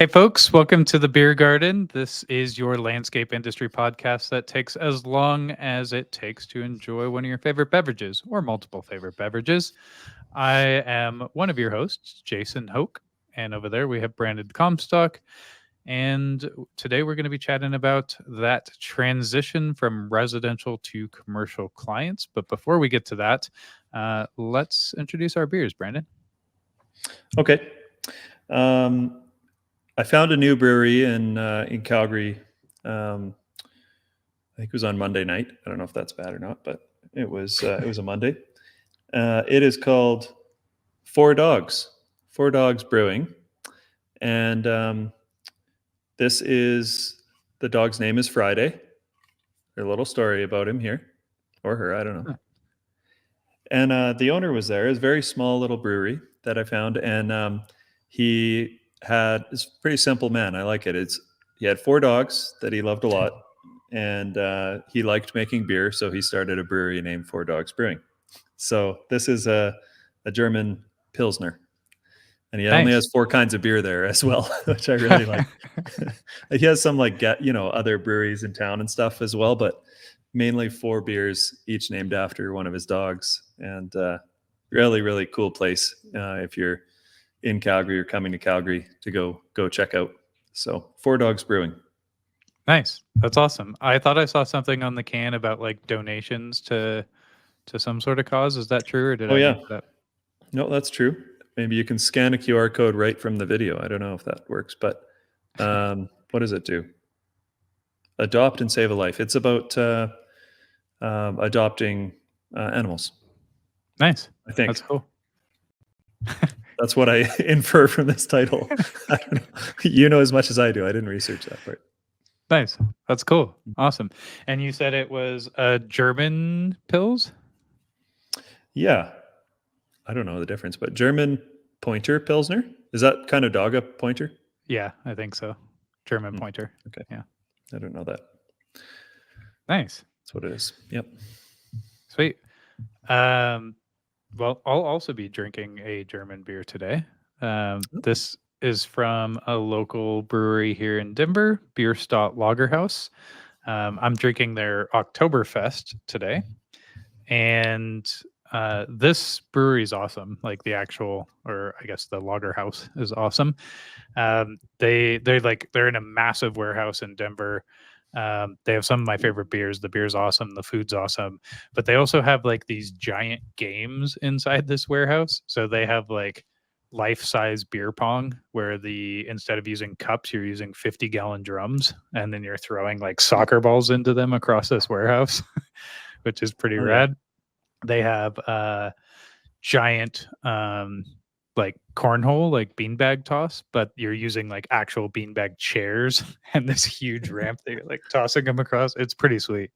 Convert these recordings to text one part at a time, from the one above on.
Hey, folks, welcome to the Beer Garden. This is your landscape industry podcast that takes as long as it takes to enjoy one of your favorite beverages or multiple favorite beverages. I am one of your hosts, Jason Hoke, and over there we have Brandon Comstock. And today we're going to be chatting about that transition from residential to commercial clients. But before we get to that, let's introduce our beers, Brandon. Okay. I found a new brewery in Calgary. I think it was on Monday night. I don't know if that's bad or not, but it was a Monday. It is called Four Dogs. Four Dogs Brewing, and the dog's name is Friday. There's a little story about him here, or her. I don't know. Huh. And the owner was there. It was a very small little brewery that I found, and he had this pretty simple man. I like it. He had four dogs that he loved a lot, and he liked making beer, so he started a brewery named Four Dogs Brewing. So this is a German Pilsner, and he only has four kinds of beer there as well, which I really like. He has some other breweries in town and stuff as well, but mainly four beers, each named after one of his dogs, and really, really cool place if you're in Calgary or coming to Calgary to go check out. So Four Dogs Brewing. Nice. That's awesome. I thought I saw something on the can about like donations to some sort of cause. Is that true, or did I make that? No, that's true. Maybe you can scan a QR code right from the video. I don't know if that works, but what does it do? Adopt and save a life. It's about adopting animals. Nice. I think that's cool. That's what I infer from this title. I don't know. You know as much as I do. I didn't research that part. Nice. That's cool. Awesome. And you said it was a German Pils? Yeah. I don't know the difference, but German Pointer Pilsner? Is that kind of dog a pointer? Yeah, I think so. German Pointer. Okay. Yeah. I don't know that. Nice. That's what it is. Yep. Sweet. Well, I'll also be drinking a German beer today. This is from a local brewery here in Denver, Bierstadt Lagerhaus. I'm drinking their Oktoberfest today. And this brewery is awesome. Like the actual, or I guess the lager house is awesome. They're in a massive warehouse in Denver. They have some of my favorite beers. The beer's awesome. The food's awesome. But they also have like these giant games inside this warehouse. So they have like life-size beer pong where instead of using cups, you're using 50-gallon drums, and then you're throwing like soccer balls into them across this warehouse, which is pretty rad. Yeah. They have giant like cornhole, like beanbag toss, but you're using like actual beanbag chairs and this huge ramp that you're like tossing them across. It's pretty sweet.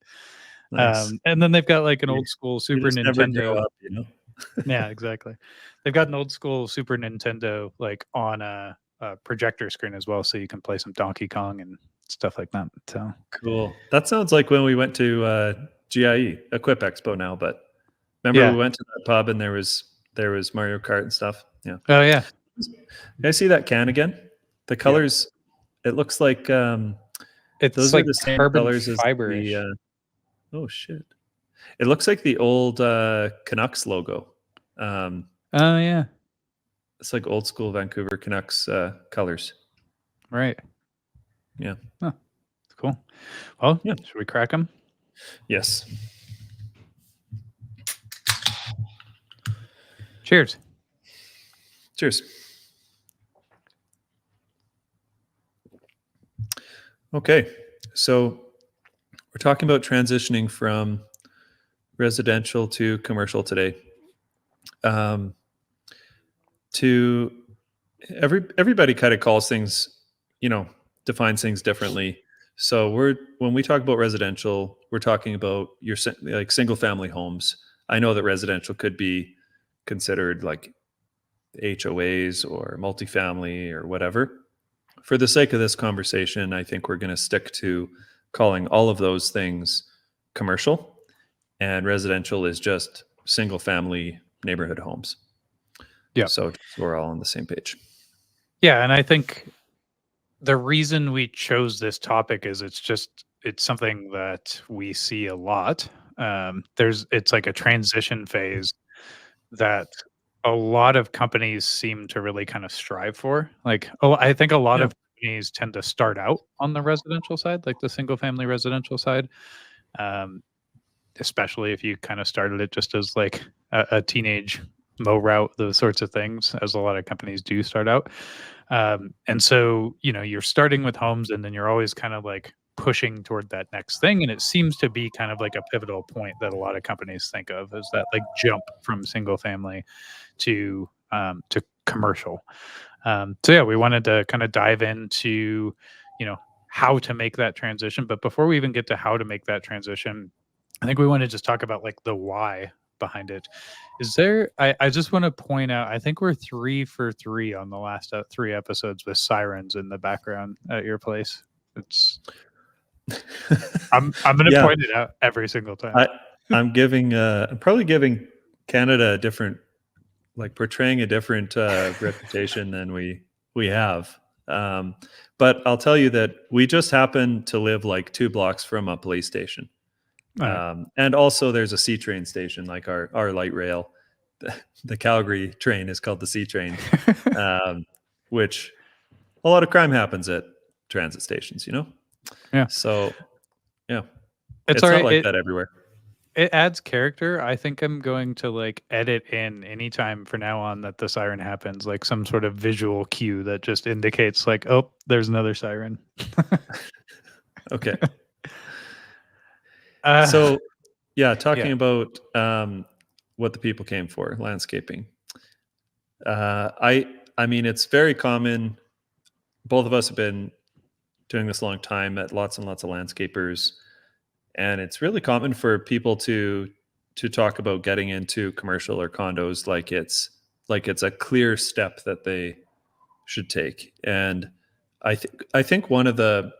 Nice. And then they've got like an old school Super Nintendo. Never grow up, you know? Yeah, exactly. They've got an old school Super Nintendo like on a projector screen as well, so you can play some Donkey Kong and stuff like that. So cool. That sounds like when we went to GIE, Equip Expo now, but remember we went to that pub and there was Mario Kart and stuff. Yeah. Oh yeah. Can I see that can again? The colors, it looks like it's those like are the same colors as the oh shit. It looks like the old Canucks logo. Oh yeah. It's like old school Vancouver Canucks colors. Right. Yeah. Huh. That's cool. Well, yeah. Should we crack them? Yes. Cheers. Cheers. Okay. So we're talking about transitioning from residential to commercial today. Everybody kind of calls things, defines things differently. So when we talk about residential, we're talking about your like single family homes. I know that residential could be considered like HOAs or multifamily or whatever. For the sake of this conversation, I think we're going to stick to calling all of those things commercial, and residential is just single family neighborhood homes. Yeah. So we're all on the same page. Yeah. And I think the reason we chose this topic is it's something that we see a lot. It's like a transition phase that a lot of companies seem to really kind of strive for. Like, oh, I think a lot Yeah. of companies tend to start out on the residential side, like the single family residential side. Um, Especially if you kind of started it just as like a teenage mow route, those sorts of things, as a lot of companies do start out. And so, you're starting with homes and then you're always kind of like pushing toward that next thing. And it seems to be kind of like a pivotal point that a lot of companies think of is that like jump from single family to commercial. So yeah, we wanted to kind of dive into, you know, how to make that transition. But before we even get to how to make that transition, I think we want to just talk about like the why behind it. I just want to point out, I think we're 3 for 3 on the last 3 episodes with sirens in the background at your place. It's I'm gonna Yeah. point it out every single time. I I'm probably giving Canada a different, like, portraying a different reputation than we have. Um, but I'll tell you that we just happen to live like 2 blocks from a police station. Uh, And also there's a C train station, like our light rail. The Calgary train is called the C train, um, which a lot of crime happens at transit stations, you know? yeah, So, yeah, it's it's all not right. like that everywhere. It adds character. I think I'm going to like edit in anytime for now on that the siren happens, like some sort of visual cue that just indicates like, oh, there's another siren. Okay. uh, So, yeah, yeah. talking about what the people came for, landscaping. I mean, it's very common. Both of us have been doing this a long time, met lots and lots of landscapers, and it's really common for people to talk about getting into commercial or condos like it's a clear step that they should take. And I think one of the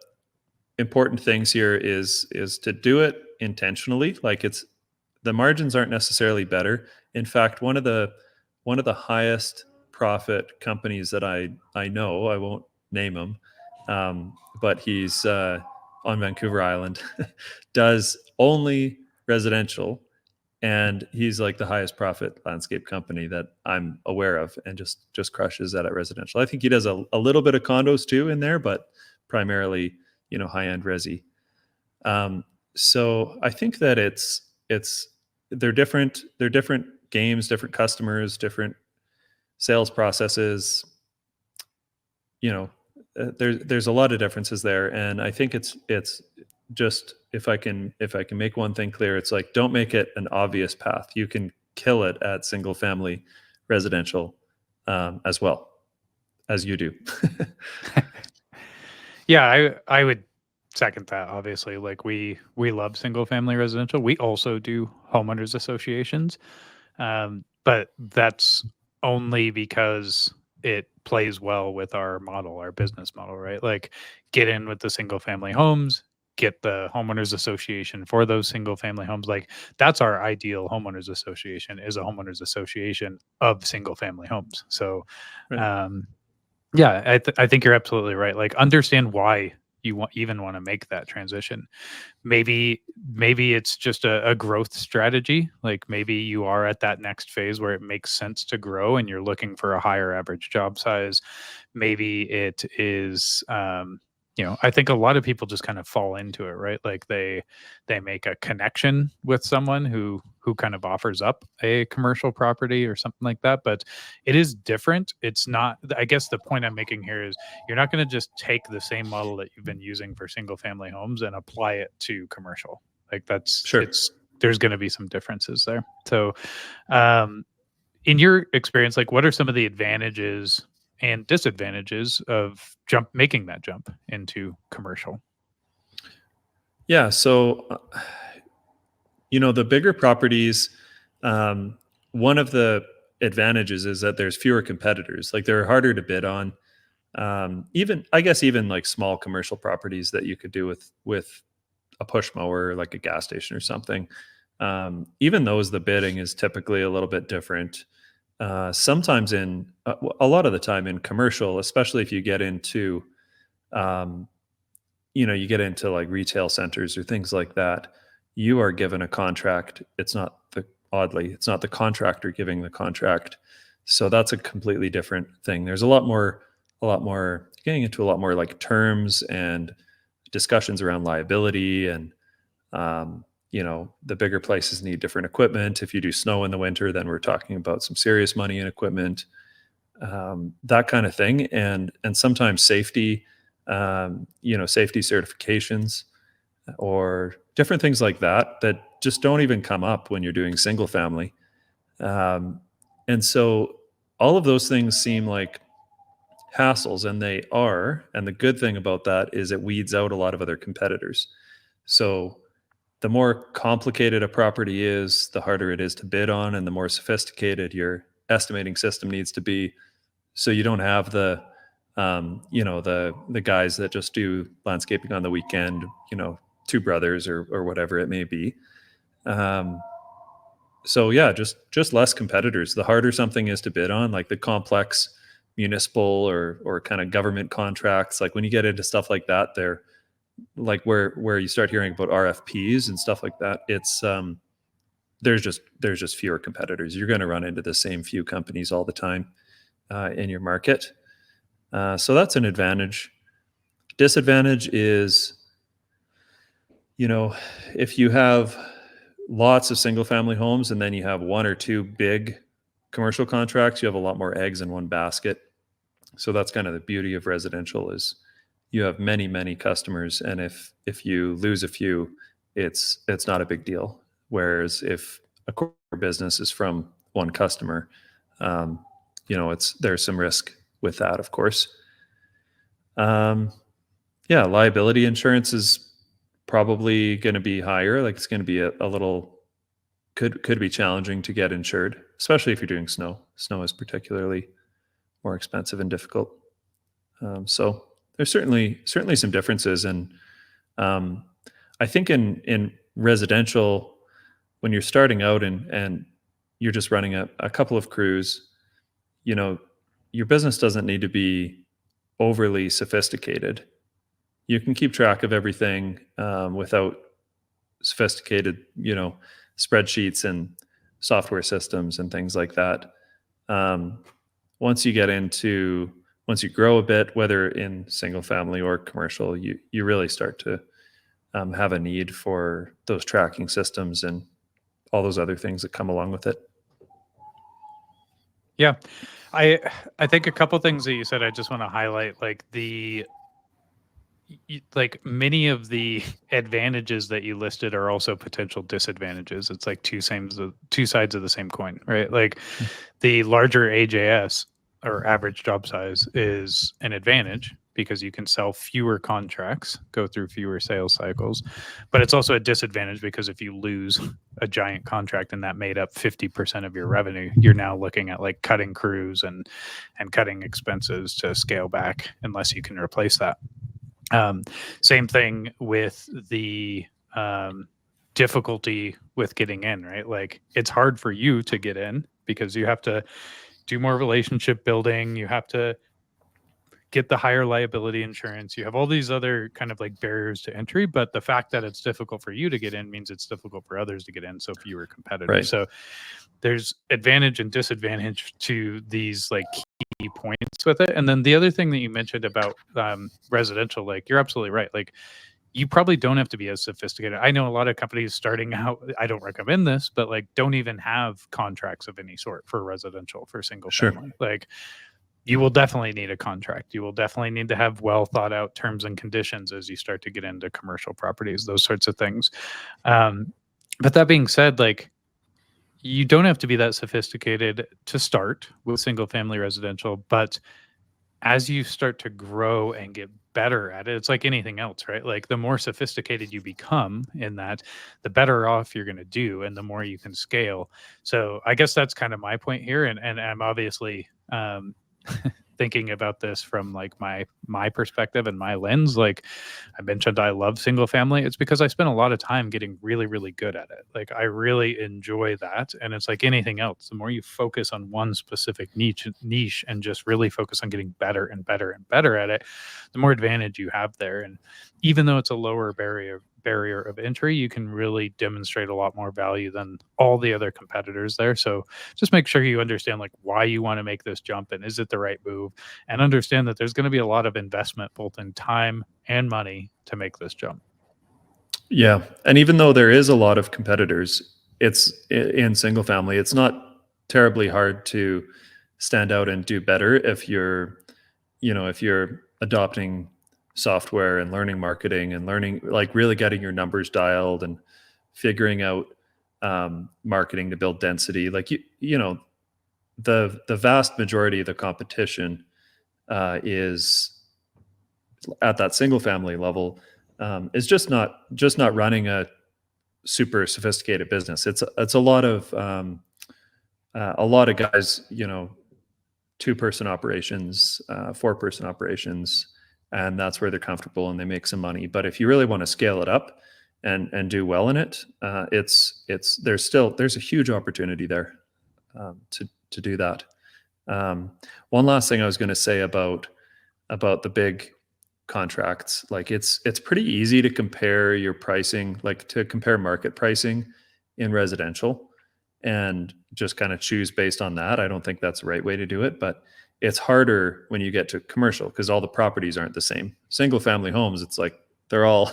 important things here is to do it intentionally. Like, it's the margins aren't necessarily better. In fact, one of the highest profit companies that I know, I won't name him, but he's on Vancouver Island, does only residential, and he's like the highest profit landscape company that I'm aware of, and just crushes that at residential. I think he does a little bit of condos too in there, but primarily, high end resi. Um, so I think that it's they're different games, different customers, different sales processes. You know, there's a lot of differences there, and I think it's just, if I can make one thing clear, it's like, don't make it an obvious path. You can kill it at single family residential, as well as you do. Yeah, I would second that, obviously. Like we love single family residential. We also do homeowners associations. But that's only because it plays well with our model, our business model, right? Like get in with the single family homes, get the homeowners association for those single family homes. Like that's our ideal homeowners association, is a homeowners association of single family homes. So Right. um yeah, I think you're absolutely right. Like understand why you even want to make that transition. Maybe it's just a growth strategy. Like maybe you are at that next phase where it makes sense to grow and you're looking for a higher average job size. Maybe it is I think a lot of people just kind of fall into it, right? Like they make a connection with someone who kind of offers up a commercial property or something like that. But it is different. It's not, I guess the point I'm making here is you're not going to just take the same model that you've been using for single family homes and apply it to commercial. Like Sure. there's going to be some differences there. So, um, in your experience, like what are some of the advantages and disadvantages of making that jump into commercial? Yeah. So, the bigger properties, one of the advantages is that there's fewer competitors. Like, they're harder to bid on. Even, I guess, even like small commercial properties that you could do with a push mower, like a gas station or something. Even those, the bidding is typically a little bit different. Sometimes a lot of the time in commercial, especially if you get into You get into like retail centers or things like that, you are given a contract. It's not the contractor giving the contract. So that's a completely different thing. There's a lot more getting into a lot more like terms and discussions around liability and the bigger places need different equipment. If you do snow in the winter, then we're talking about some serious money in equipment, that kind of thing, and sometimes safety, safety certifications or different things like that that just don't even come up when you're doing single family. And so all of those things seem like hassles, and they are. And the good thing about that is it weeds out a lot of other competitors. So the more complicated a property is, the harder it is to bid on, and the more sophisticated your estimating system needs to be. So you don't have the guys that just do landscaping on the weekend, two brothers or whatever it may be. So yeah, just less competitors. The harder something is to bid on, like the complex municipal or kind of government contracts, like when you get into stuff like that, they're like where you start hearing about RFPs and stuff like that, it's there's just fewer competitors. You're going to run into the same few companies all the time in your market. So that's an advantage. Disadvantage is, if you have lots of single family homes and then you have one or two big commercial contracts, you have a lot more eggs in one basket. So that's kind of the beauty of residential, is you have many, many customers, and if you lose a few, it's not a big deal. Whereas if a core business is from one customer, there's some risk with that, of course. Liability insurance is probably going to be higher. Like it's going to be a little, could be challenging to get insured, especially if you're doing snow. Snow is particularly more expensive and difficult. So there's certainly some differences, and I think in residential, when you're starting out and you're just running a couple of crews, your business doesn't need to be overly sophisticated. You can keep track of everything without sophisticated, spreadsheets and software systems and things like that. Once you grow a bit, whether in single family or commercial, you really start to have a need for those tracking systems and all those other things that come along with it. Yeah. I think a couple things that you said, I just want to highlight, like like many of the advantages that you listed are also potential disadvantages. It's like two sides of the same coin, right? Like the larger AJS, or average job size, is an advantage because you can sell fewer contracts, go through fewer sales cycles. But it's also a disadvantage because if you lose a giant contract and that made up 50% of your revenue, you're now looking at like cutting crews and cutting expenses to scale back unless you can replace that. Same thing with the difficulty with getting in, right? Like it's hard for you to get in because you have to do more relationship building. You have to get the higher liability insurance. You have all these other kind of like barriers to entry, but the fact that it's difficult for you to get in means it's difficult for others to get in. So fewer competitors. Right. So there's advantage and disadvantage to these like key points with it. And then the other thing that you mentioned about residential, like you're absolutely right. Like you probably don't have to be as sophisticated. I know a lot of companies starting out, I don't recommend this, but like don't even have contracts of any sort for residential, for single family. Like you will definitely need a contract. You will definitely need to have well thought out terms and conditions as you start to get into commercial properties, those sorts of things. But that being said, like you don't have to be that sophisticated to start with single family residential, but as you start to grow and get better at it, it's like anything else, right? Like the more sophisticated you become in that, the better off you're going to do and the more you can scale. So I guess that's kind of my point here. And I'm obviously thinking about this from like my perspective and my lens, like I mentioned, I love single family. It's because I spent a lot of time getting really, really good at it. Like I really enjoy that. And it's like anything else. The more you focus on one specific niche and just really focus on getting better and better and better at it, the more advantage you have there. And even though it's a lower barrier of entry, you can really demonstrate a lot more value than all the other competitors there. So just make sure you understand like why you want to make this jump and is it the right move, and understand that there's going to be a lot of investment both in time and money to make this jump. Yeah. And even though there is a lot of competitors, it's in single family, it's not terribly hard to stand out and do better if you're, if you're adopting software and learning marketing and learning, like really getting your numbers dialed and figuring out marketing to build density. Like, the vast majority of the competition is at that single family level, is just not running a super sophisticated business. It's a lot of guys, 2-person operations, 4-person operations, and that's where they're comfortable and they make some money. But if you really want to scale it up and do well in it, there's a huge opportunity there to do that. One last thing I was going to say about the big contracts, like it's pretty easy to compare your pricing, like to compare market pricing in residential and just kind of choose based on that. I don't think that's the right way to do it, but it's harder when you get to commercial because all the properties aren't the same. Single family homes, it's like they're all,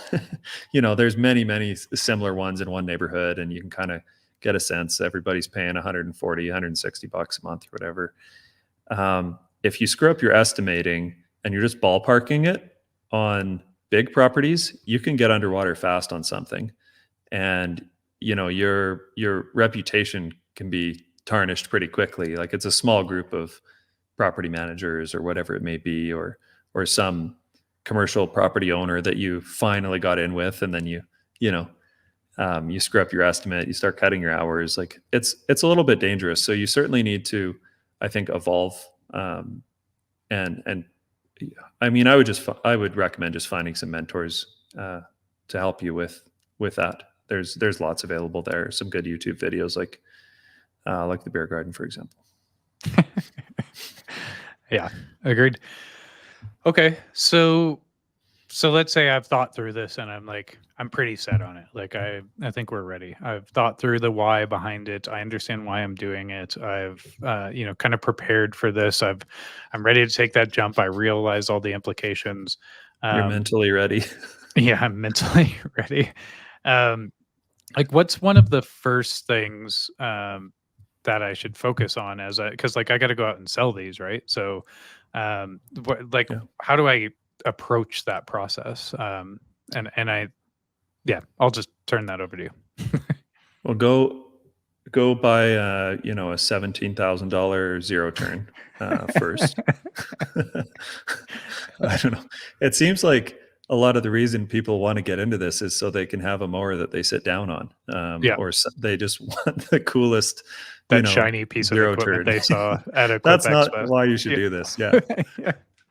there's many similar ones in one neighborhood, and you can kind of get a sense everybody's paying 140, 160 bucks a month or whatever. If you screw up your estimating and you're just ballparking it on big properties, you can get underwater fast on something, and your reputation can be tarnished pretty quickly. Like it's a small group of property managers or whatever it may be, or some commercial property owner that you finally got in with, and then you screw up your estimate, you start cutting your hours. Like it's a little bit dangerous. So you certainly need to, I think, evolve. And I mean, I would recommend just finding some mentors to help you with that. There's lots available there. Some good YouTube videos, like the Beer Garden, for example. Yeah, agreed. Okay, so let's say I've thought through this and I'm pretty set on it. Like I think we're ready. I've thought through the why behind it. I understand why I'm doing it. I've kind of prepared for this. I'm ready to take that jump. I realize all the implications. You're mentally ready. Yeah, I'm mentally ready. Like what's one of the first things that I should focus on because I got to go out and sell these, right? So yeah. How do I approach that process? I'll just turn that over to you. Well, go buy a $17,000 zero turn first. I don't know. It seems like a lot of the reason people want to get into this is so they can have a mower that they sit down on, or they just want the coolest, shiny piece of equipment they saw at a That's not why you should do this. Yeah.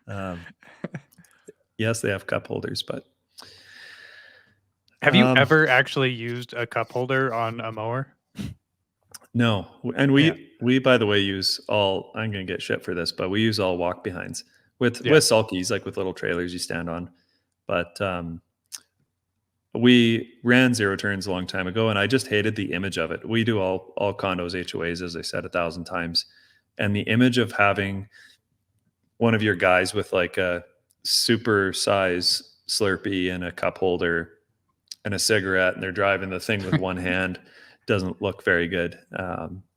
Yeah. Yes, they have cup holders, but have you ever actually used a cup holder on a mower? No. And we by the way use all, I'm going to get shit for this, but we use all walk behinds with sulkies, like with little trailers you stand on. But we ran zero turns a long time ago, and I just hated the image of it. We do all condos, HOAs, as I said 1,000 times. And the image of having one of your guys with like a super size Slurpee and a cup holder and a cigarette, and they're driving the thing with one hand doesn't look very good,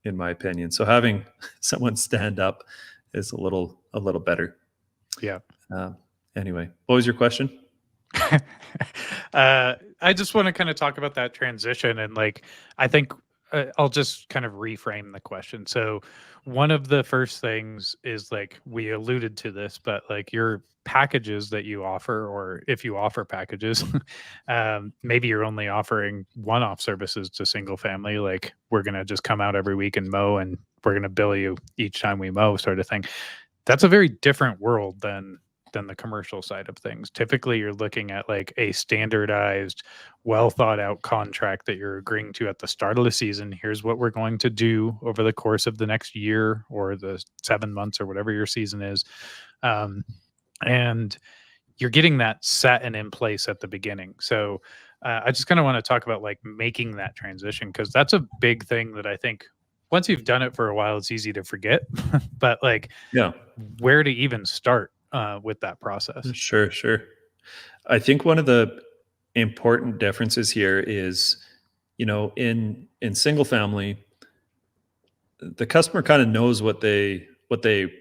in my opinion. So having someone stand up is a little better. Yeah. Anyway, what was your question? I just want to kind of talk about that transition, and I think I'll just kind of reframe the question. So one of the first things is we alluded to this, but your packages that you offer, or if you offer packages, maybe you're only offering one-off services to single family. We're going to just come out every week and mow, and we're going to bill you each time we mow, sort of thing. that's a very different world than the commercial side of things. Typically, you're looking at like a standardized, well thought out contract that you're agreeing to at the start of the season. Here's what we're going to do over the course of the next year or the 7 months or whatever your season is. Um, and you're getting that set and in place at the beginning. So I just kind of want to talk about like making that transition, because that's a big thing that I think once you've done it for a while, it's easy to forget. But like, Yeah, where to even start with that process? sure, sure. I think one of the important differences here is, in single family, the customer kind of knows what they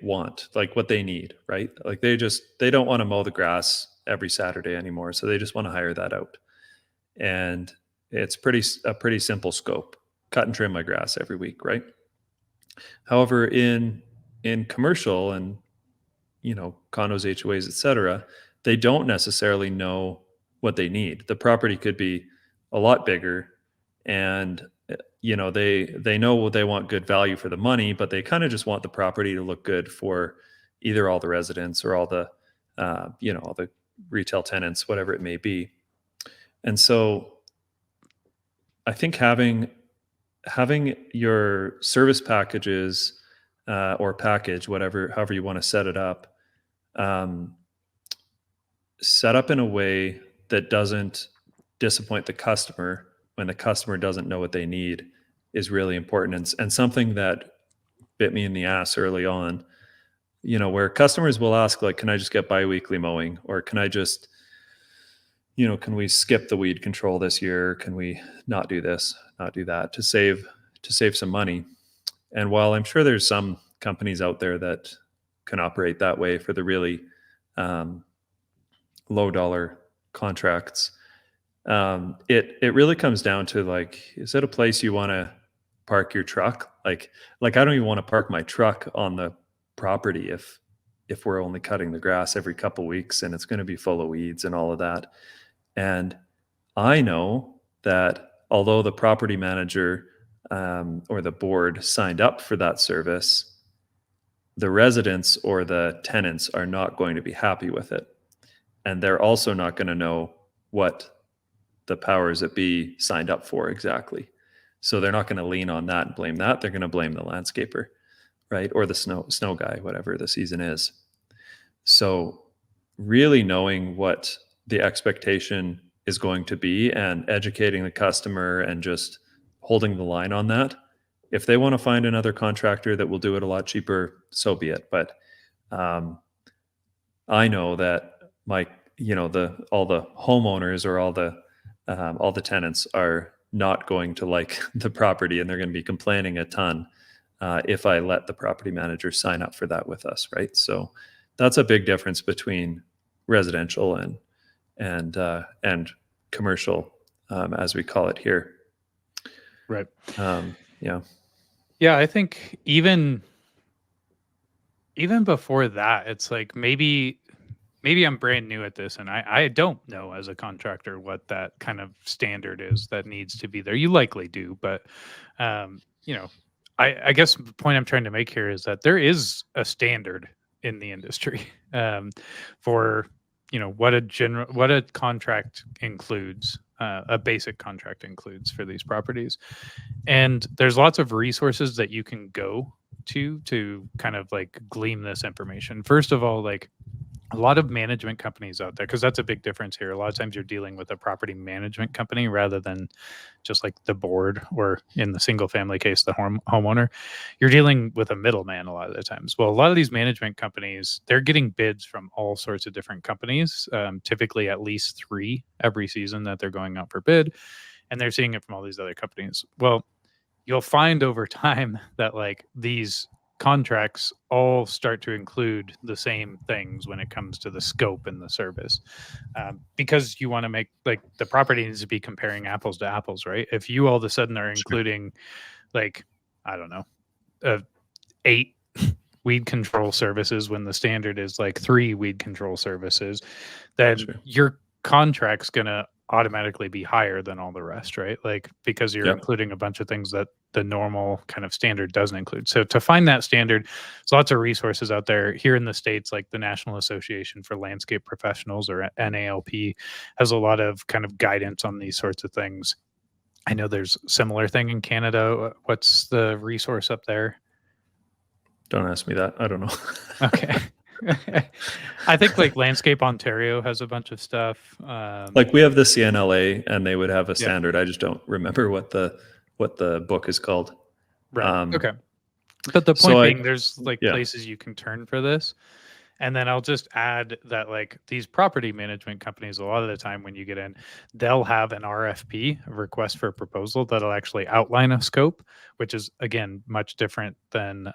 want, like what they need, right? Like they don't want to mow the grass every Saturday anymore, so they just want to hire that out. And it's a pretty simple scope. Cut and trim my grass every week, right? However, in commercial and condos, HOAs, etc., they don't necessarily know what they need. The property could be a lot bigger, and they know they want good value for the money, but they kind of just want the property to look good for either all the residents or all the retail tenants, whatever it may be. And so I think having your service packages, or package, however you want to set it up, um, set up in a way that doesn't disappoint the customer when the customer doesn't know what they need is really important, and something that bit me in the ass early on. Where customers will ask, like, can I just get biweekly mowing, or can I just can we skip the weed control this year? Can we not do this, not do that, to save some money? And while I'm sure there's some companies out there that can operate that way for the really um, low dollar contracts, it really comes down to, like, is it a place you want to park your truck? Like I don't even want to park my truck on the property if we're only cutting the grass every couple weeks and it's going to be full of weeds and all of that. And I know that although the property manager, or the board signed up for that service, the residents or the tenants are not going to be happy with it. And they're also not going to know what the powers that be signed up for exactly. So they're not going to lean on that and blame that. They're going to blame the landscaper, right? Or the snow guy, whatever the season is. So really knowing what the expectation is going to be and educating the customer and just holding the line on that. If they want to find another contractor that will do it a lot cheaper, so be it. But I know that all the homeowners or all the tenants are not going to like the property, and they're going to be complaining a ton if I let the property manager sign up for that with us, right? So that's a big difference between residential and commercial, as we call it here. Right. Yeah. Yeah, I think even before that, it's like maybe I'm brand new at this and I don't know as a contractor what that kind of standard is that needs to be there. You likely do, but um, you know, I guess the point I'm trying to make here is that there is a standard in the industry for what a contract includes, a basic contract includes for these properties. And there's lots of resources that you can go to kind of like glean this information. First of all, like a lot of management companies out there, because that's a big difference here. A lot of times you're dealing with a property management company rather than just like the board, or in the single family case, the homeowner. You're dealing with a middleman a lot of the times. Well, a lot of these management companies, they're getting bids from all sorts of different companies, typically at least 3 every season that they're going out for bid, and they're seeing it from all these other companies. Well, you'll find over time that like these contracts all start to include the same things when it comes to the scope and the service, because you want to make, like, the property needs to be comparing apples to apples, right? If you all of a sudden are Sure. including, like, I don't know, 8 weed control services when the standard is like 3 weed control services, then Sure. your contract's going to automatically be higher than all the rest, right? Like, because you're Yeah. including a bunch of things that the normal kind of standard doesn't include. So to find that standard, there's lots of resources out there here in the States, like the National Association for Landscape Professionals, or NALP, has a lot of kind of guidance on these sorts of things. I know there's similar thing in Canada. What's the resource up there? Don't ask me that. I don't know. Okay. I think like Landscape Ontario has a bunch of stuff. Like we have the CNLA, and they would have a Yeah, standard. I just don't remember what the book is called. right. Um, Okay. But the so point I being, there's like yeah places you can turn for this. And then I'll just add that like these property management companies, a lot of the time when you get in, they'll have an RFP, a request for a proposal, that'll actually outline a scope, which is again much different than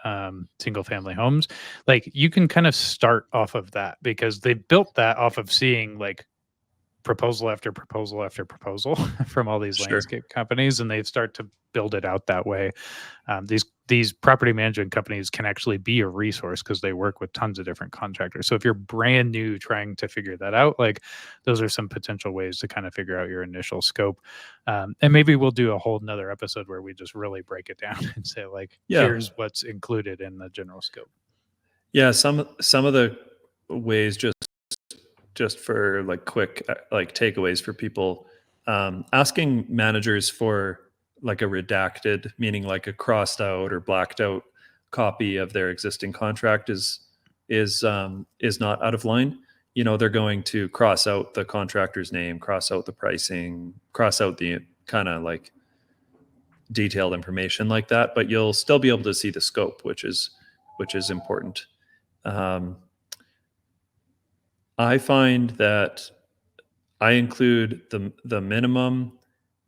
single family homes. Like you can kind of start off of that because they built that off of seeing like proposal after proposal after proposal from all these sure. landscape companies, and they start to build it out that way. These property management companies can actually be a resource because they work with tons of different contractors. So if you're brand new trying to figure that out, like those are some potential ways to kind of figure out your initial scope. And maybe we'll do a whole nother episode where we just really break it down and say like, Yeah. here's what's included in the general scope. Yeah, some of the ways, just for like quick like takeaways for people, asking managers for like a redacted, meaning like a crossed out or blacked out copy of their existing contract is not out of line. You know, they're going to cross out the contractor's name, cross out the pricing, cross out the kind of like detailed information like that, but you'll still be able to see the scope, which is important. um, I find that I include the minimum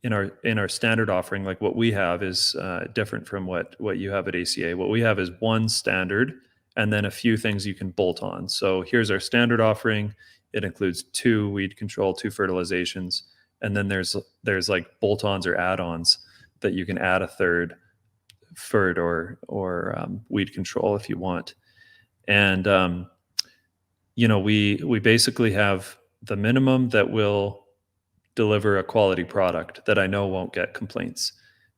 in our standard offering. Like what we have is different from what you have at ACA. What we have is one standard, and then a few things you can bolt on. So here's our standard offering. It includes 2 weed control, 2 fertilizations, and then there's like bolt-ons or add-ons that you can add a third fert or weed control if you want. And you know, we basically have the minimum that will deliver a quality product that I know won't get complaints.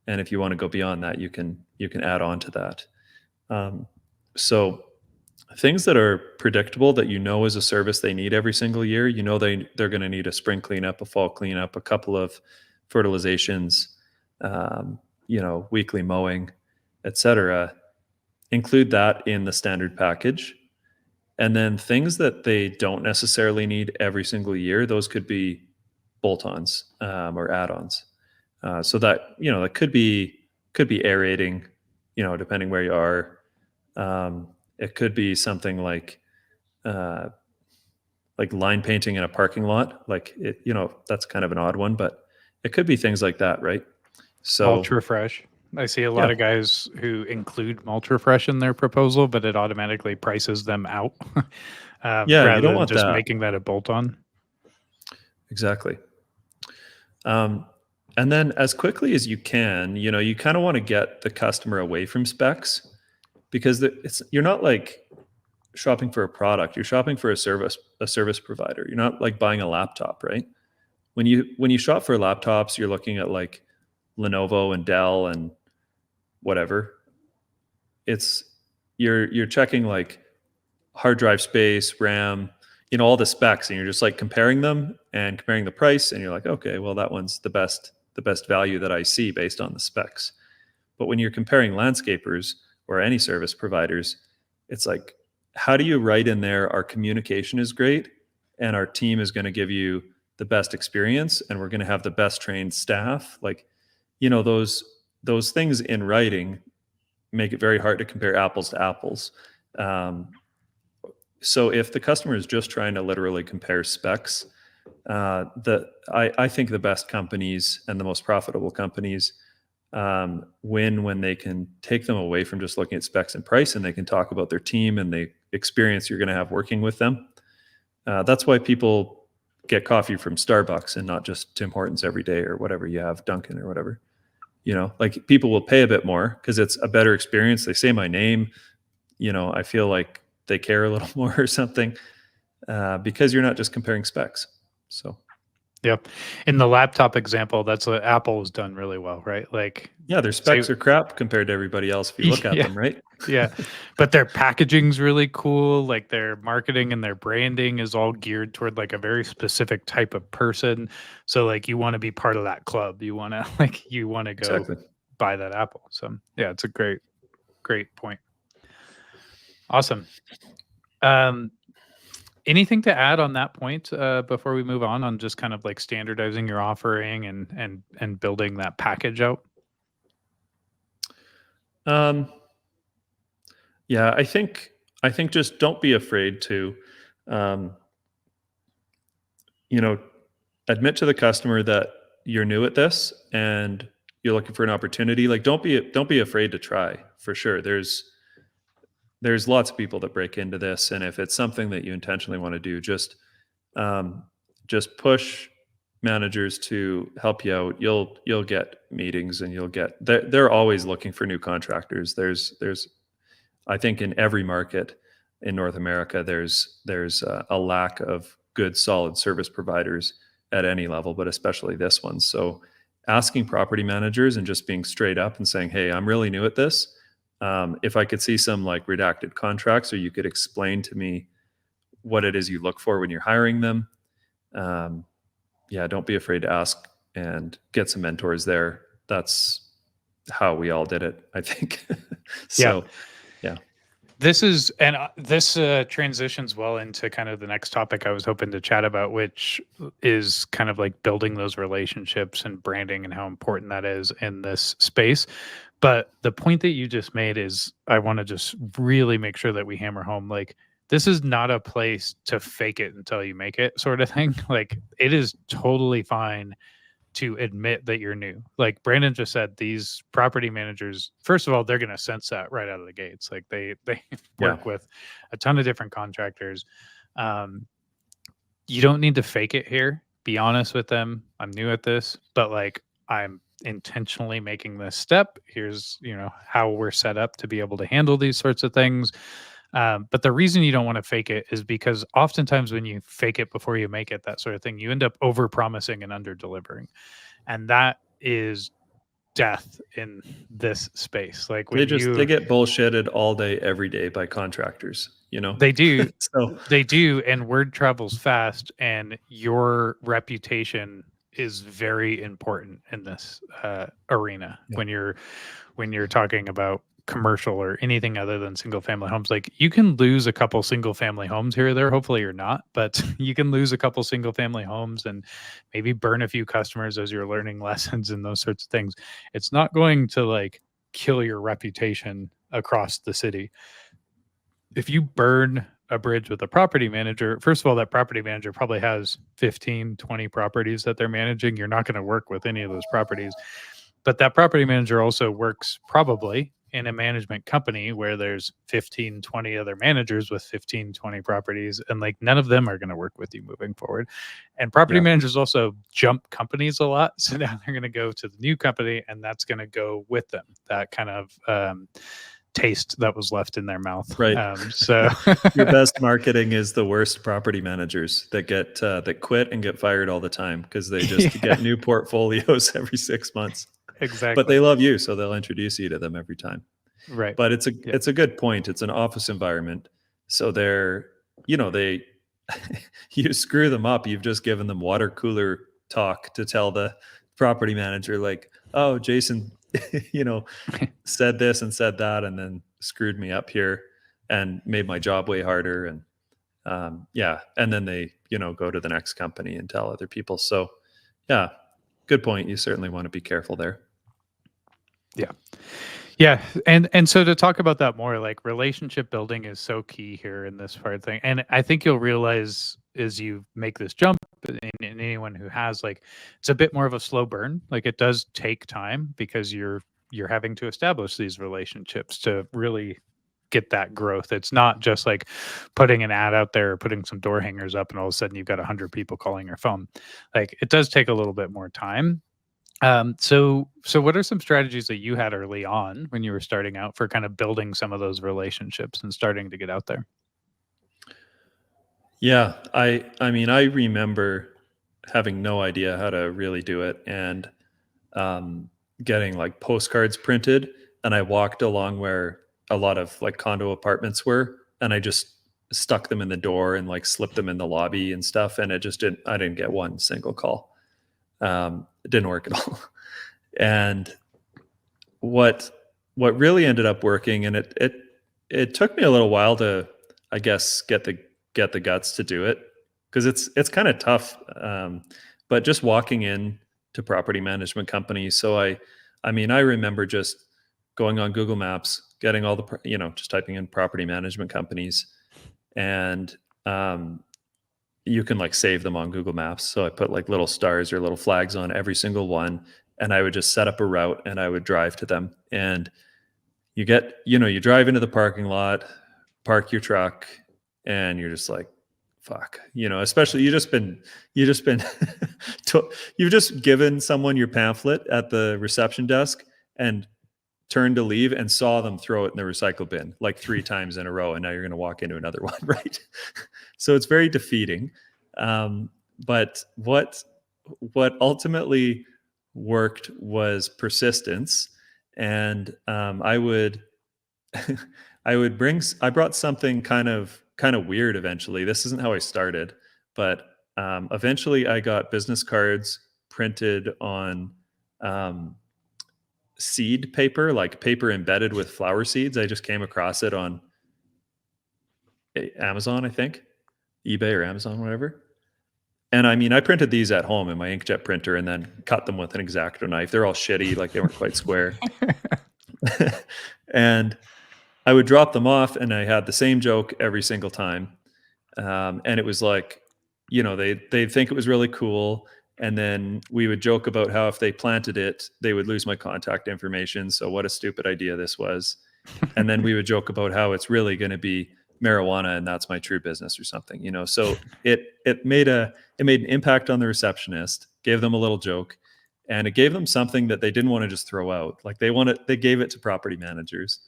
And if you want to go beyond that, you can add on to that. So things that are predictable, that you know is a service they need every single year. You know they're going to need a spring cleanup, a fall cleanup, a couple of fertilizations, you know, weekly mowing, etc. Include that in the standard package. And then things that they don't necessarily need every single year, those could be bolt-ons or add-ons. So that, you know, that could be aerating, you know, depending where you are. It could be something uh, like line painting in a parking lot. Like it, you know, that's kind of an odd one, but it could be things like that, right? Mulch So refresh. I see a lot yeah, of guys who include mulch refresh in their proposal, but it automatically prices them out yeah, you don't rather than want just that. making that a bolt on. Exactly. Um, and then as quickly as you can, you know, you kind of want to get the customer away from specs, because you're not like shopping for a product, you're shopping for a service provider. You're not like buying a laptop, right? When you shop for laptops, you're looking at like Lenovo and Dell and whatever. It's you're checking like hard drive space, RAM, you know, all the specs, and you're just like comparing them and comparing the price, and you're like, okay, well, that one's the best value that I see based on the specs. But when you're comparing landscapers or any service providers, it's like, how do you write in there our communication is great and our team is going to give you the best experience and we're going to have the best trained staff? Like, you know, those things in writing make it very hard to compare apples to apples. Um, so if the customer is just trying to literally compare specs, I think the best companies and the most profitable companies win when they can take them away from just looking at specs and price, and they can talk about their team and the experience you're going to have working with them. That's why people get coffee from Starbucks and not just Tim Hortons every day or whatever you have, Dunkin' or whatever. You know, like people will pay a bit more because it's a better experience. They say my name. You know, I feel like they care a little more or something, because you're not just comparing specs. So Yep. In the laptop example, that's what Apple has done really well, right? Like, Yeah, their say, specs are crap compared to everybody else if you look at yeah, them, right? yeah. But their packaging's really cool. Like their marketing and their branding is all geared toward like a very specific type of person. So like you want to be part of that club. You want to you want to go Exactly. buy that Apple. So yeah, it's a great point. Awesome. Um, Anything to add on that point before we move on just kind of like standardizing your offering and building that package out? Um, yeah, I think just don't be afraid to, um, you know, admit to the customer that you're new at this and you're looking for an opportunity. Like, don't be afraid to try. For sure, there's lots of people that break into this, and if it's something that you intentionally want to do, um, just push managers to help you out. You'll get meetings, and they're always looking for new contractors. There's I think in every market in North America, there's a lack of good, solid service providers at any level, but especially this one. So, asking property managers and just being straight up and saying, "Hey, I'm really new at this. If I could see some like redacted contracts, or you could explain to me what it is you look for when you're hiring them." Um, yeah, don't be afraid to ask and get some mentors there. That's how we all did it, I think. Yeah. So, yeah. This transitions well into kind of the next topic I was hoping to chat about, which is kind of like building those relationships and branding and how important that is in this space. But the point that you just made is I want to just really make sure that we hammer home like this is not a place to fake it until you make it sort of thing. Like it is totally fine to admit that you're new. Like Brandon just said, these property managers, first of all, they're going to sense that right out of the gates. Like they Yeah. work with a ton of different contractors. Um, you don't need to fake it here. Be honest with them. I'm new at this, but like I'm intentionally making this step. Here's how we're set up to be able to handle these sorts of things. But the reason you don't want to fake it is because oftentimes when you fake it before you make it, that sort of thing, you end up over promising and under delivering. And that is death in this space. Like They when just they you, get bullshitted all day, every day by contractors, you know? they do, So, they do, and word travels fast, and your reputation is very important in this arena yeah. when you're talking about commercial or anything other than single family homes. Like you can lose a couple single family homes here or there, hopefully you're not, but you can lose a couple single family homes and maybe burn a few customers as you're learning lessons and those sorts of things. It's not going to like kill your reputation across the city. If you burn a bridge with a property manager, first of all, that property manager probably has 15, 20 properties that they're managing. You're not going to work with any of those properties. But that property manager also works probably in a management company where there's 15, 20 other managers with 15, 20 properties, and like none of them are going to work with you moving forward. And property Yeah. managers also jump companies a lot. So now they're going to go to the new company and that's going to go with them. That kind of taste that was left in their mouth. Right. So Your best marketing is the worst property managers that quit and get fired all the time because they just yeah, get new portfolios every 6 months. But exactly. they love you, so they'll introduce you to them every time. Right. But it's a Yeah. it's a good point. It's an office environment, so they you screw them up. You've just given them water cooler talk to tell the property manager, like, "Oh, Jason, you know, said this and said that, and then screwed me up here and made my job way harder." And yeah, and then they go to the next company and tell other people. So yeah, good point. You certainly want to be careful there. Yeah. Yeah, and so to talk about that more, like relationship building is so key here in this part thing, and I think you'll realize as you make this jump, and anyone who has like, it's a bit more of a slow burn. Like it does take time because you're having to establish these relationships to really get that growth. It's not just like putting an ad out there, or putting some door hangers up, and all of a sudden you've got 100 people calling your phone. Like it does take a little bit more time. So what are some strategies that you had early on when you were starting out for kind of building some of those relationships and starting to get out there? Yeah, I mean, I remember having no idea how to really do it, and um, getting like postcards printed. And I walked along where a lot of like condo apartments were, and I just stuck them in the door and like slipped them in the lobby and stuff. And it just didn't, I didn't get one single call. It didn't work at all. And what what really ended up working, and it took me a little while to, I guess, get the guts to do it, because it's kind of tough. But just walking in to property management companies, so I mean, I remember just going on Google Maps, getting all the just typing in property management companies, and you can like save them on Google Maps. So I put like little stars or little flags on every single one, and I would just set up a route and I would drive to them. And you drive into the parking lot, park your truck, and you're just like, fuck, especially you just been you've just given someone your pamphlet at the reception desk and turned to leave and saw them throw it in the recycle bin like 3 times in a row, and now you're going to walk into another one, right? So it's very defeating. But what ultimately worked was persistence. And I would I brought something kind of weird eventually. This isn't how I started, but eventually I got business cards printed on seed paper, like paper embedded with flower seeds. I just came across it on Amazon, I think, eBay or Amazon, whatever. And I mean, I printed these at home in my inkjet printer and then cut them with an X-Acto knife. They're all shitty, like they weren't quite square. And I would drop them off, and I had the same joke every single time. And it was like, they'd think it was really cool. And then we would joke about how if they planted it, they would lose my contact information. So what a stupid idea this was. And then we would joke about how it's really going to be marijuana and that's my true business or something. So it made an impact on the receptionist, gave them a little joke, and it gave them something that they didn't want to just throw out. Like they gave it to property managers.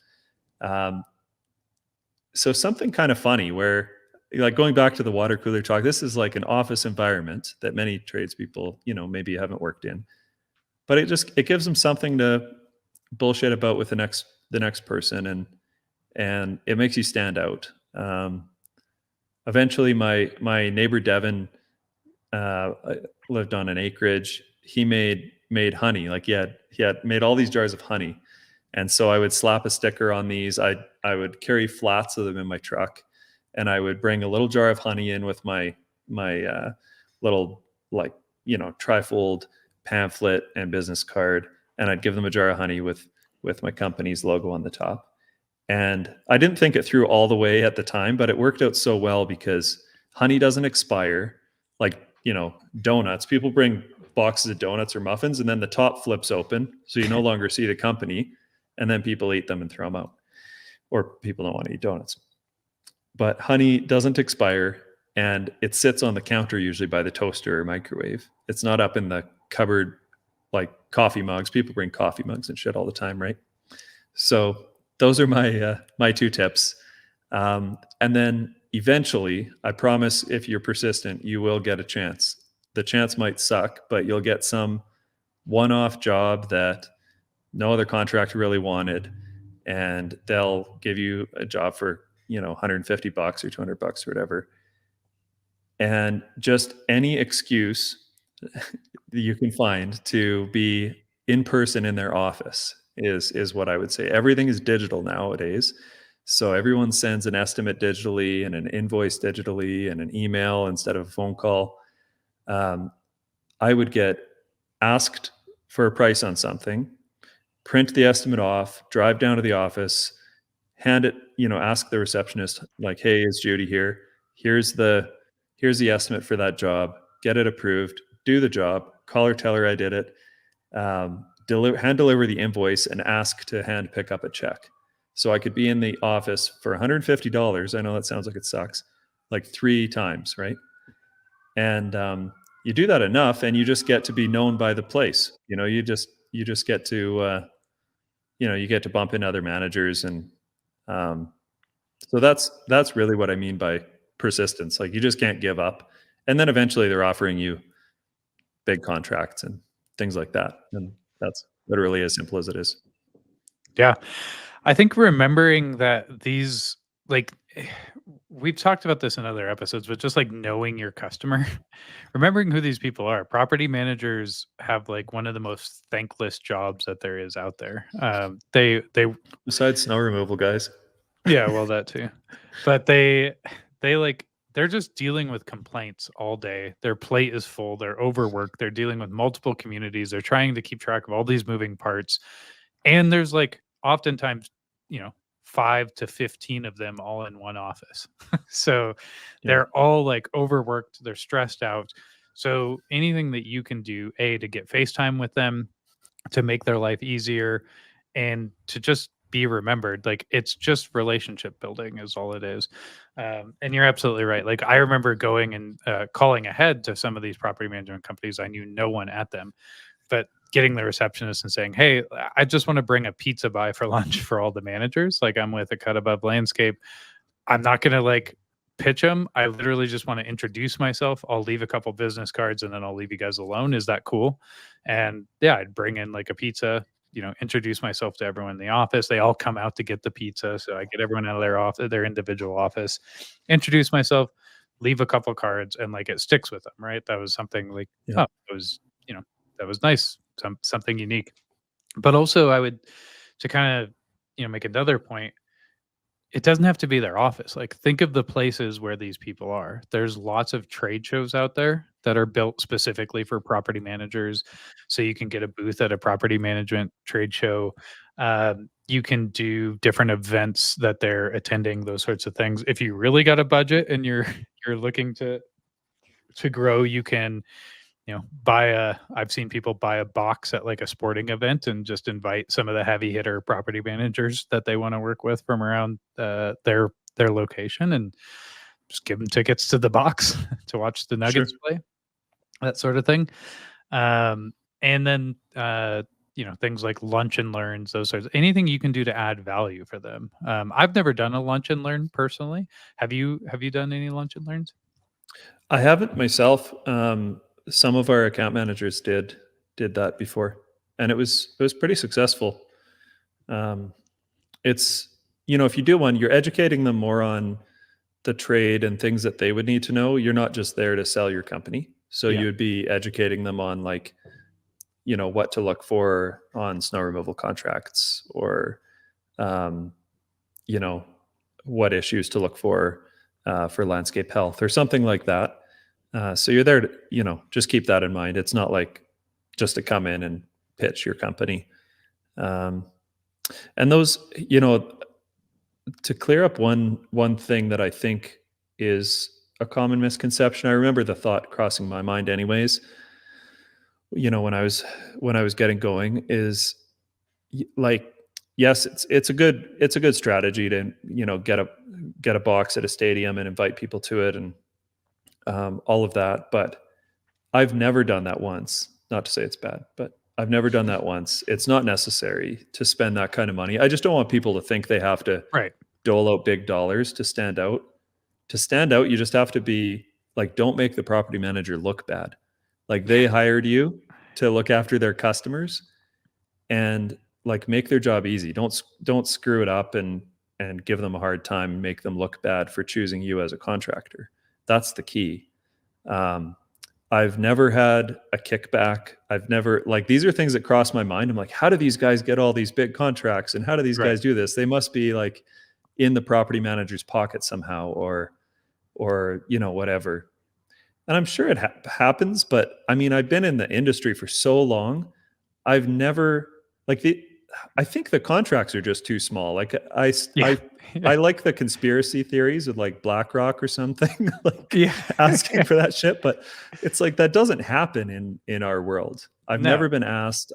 So something kind of funny where, like, going back to the water cooler talk, this is like an office environment that many tradespeople, maybe haven't worked in, but it gives them something to bullshit about with the next person, and it makes you stand out. Eventually my neighbor Devin lived on an acreage. He made honey. Like he had made all these jars of honey. And so I would slap a sticker on these. I would carry flats of them in my truck, and I would bring a little jar of honey in with my little, like, trifold pamphlet and business card, and I'd give them a jar of honey with my company's logo on the top. And I didn't think it through all the way at the time, but it worked out so well because honey doesn't expire. Like, donuts, people bring boxes of donuts or muffins, and then the top flips open, so you no longer see the company, and then people eat them and throw them out, or people don't want to eat donuts. But honey doesn't expire, and it sits on the counter usually by the toaster or microwave. It's not up in the cupboard like coffee mugs. People bring coffee mugs and shit all the time, right? So those are my 2 tips. And then eventually, I promise, if you're persistent, you will get a chance. The chance might suck, but you'll get some one-off job that no other contractor really wanted, and they'll give you a job for $150 or $200 or whatever. And just any excuse you can find to be in person in their office is what I would say. Everything is digital nowadays, so everyone sends an estimate digitally and an invoice digitally and an email instead of a phone call. I would get asked for a price on something, print the estimate off, drive down to the office, hand it, ask the receptionist, like, "Hey, it's Judy here. Here's the estimate for that job." Get it approved, do the job, call her, tell her I did it, hand deliver the invoice, and ask to hand pick up a check. So I could be in the office for $150. I know that sounds like it sucks, like 3 times, right? And you do that enough, and you just get to be known by the place. You just get to you get to bump into other managers, and so that's really what I mean by persistence. Like, you just can't give up, and then eventually they're offering you big contracts and things like that. And that's literally as simple as it is. Yeah. I think remembering that like, we've talked about this in other episodes, but just like knowing your customer, remembering who these people are. Property managers have like one of the most thankless jobs that there is out there. They Besides snow removal guys. Yeah, well, that too. But they like they're just dealing with complaints all day. Their plate is full, they're overworked, they're dealing with multiple communities, they're trying to keep track of all these moving parts. And there's like oftentimes, you know, 5 to 15 of them all in one office. So Yeah. they're all like overworked, they're stressed out. So anything that you can do, A, to get FaceTime with them, to make their life easier, and to just be remembered. Like, it's just relationship building is all it is. And you're absolutely right. Like, I remember going and calling ahead to some of these property management companies. I knew no one at them, but getting the receptionist and saying, "Hey, I just want to bring a pizza by for lunch for all the managers. Like, I'm with a Cut Above Landscape. I'm not gonna like pitch them. I literally just want to introduce myself. I'll leave a couple business cards and then I'll leave you guys alone. Is that cool?" And yeah, I'd bring in like a pizza, introduce myself to everyone in the office. They all come out to get the pizza. So I get everyone out of their office, their individual office, introduce myself, leave a couple cards, and like it sticks with them, right? That was something like, Yeah. oh, it was, that was nice, something unique. But also I would to kind of, make another point, it doesn't have to be their office. Like, think of the places where these people are. There's lots of trade shows out there that are built specifically for property managers. So you can get a booth at a property management trade show. You can do different events that they're attending, those sorts of things. If you really got a budget and you're you're looking to grow, you can buy a I've seen people buy a box at like a sporting event and just invite some of the heavy hitter property managers that they want to work with from around their location, and just give them tickets to the box to watch the Sure. Nuggets play, that sort of thing. And then things like lunch and learns, those sorts, anything you can do to add value for them. I've never done a lunch and learn personally. Have you done any lunch and learns? I haven't myself. Some of our account managers did that before, and it was pretty successful. Um, it's if you do one, you're educating them more on the trade and things that they would need to know. You're not just there to sell your company, so Yeah. you would be educating them on like what to look for on snow removal contracts, or um, you know what issues to look for landscape health or something like that. So you're there to just keep that in mind. It's not like just to come in and pitch your company. Um, and those, to clear up one thing that I think is a common misconception. I remember the thought crossing my mind, anyways. When I was getting going, is like, yes, it's a good strategy to get a box at a stadium and invite people to it, and all of that. But I've never done that once. Not to say it's bad, but I've never done that once. It's not necessary to spend that kind of money. I just don't want people to think they have to Right. dole out big dollars to stand out. To stand out, you just have to be like, don't make the property manager look bad. Like, they hired you to look after their customers, and like, make their job easy. Don't screw it up and give them a hard time and make them look bad for choosing you as a contractor. That's the key. Um, I've never had a kickback. I've never, like, these are things that cross my mind. I'm like, how do these guys get all these big contracts, and how do these Right. guys do this? They must be like in the property manager's pocket somehow, or whatever. And I'm sure it happens, but I mean, I've been in the industry for so long. I've never, like, I think the contracts are just too small. Like, Yeah. Yeah. I like the conspiracy theories with like BlackRock or something, like Yeah. asking for that shit, but it's like that doesn't happen in our world. I've No. never been asked.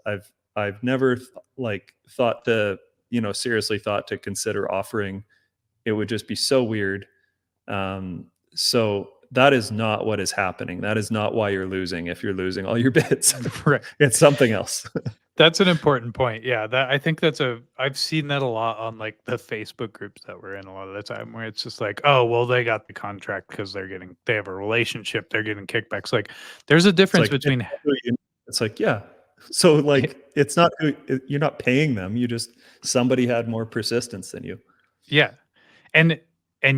I've never like thought to seriously thought to consider offering. It would just be so weird. So that is not what is happening. That is not why you're losing if you're losing all your bids. Right. It's something else. That's an important point. Yeah, that I think I've seen that a lot on like the Facebook groups that we're in a lot of the time where it's just like, oh, well, they got the contract because they have a relationship, they're getting kickbacks. Like there's a It's difference like, between it's like, yeah. So like, it's not you're not paying them. You just somebody had more persistence than you. yeah. And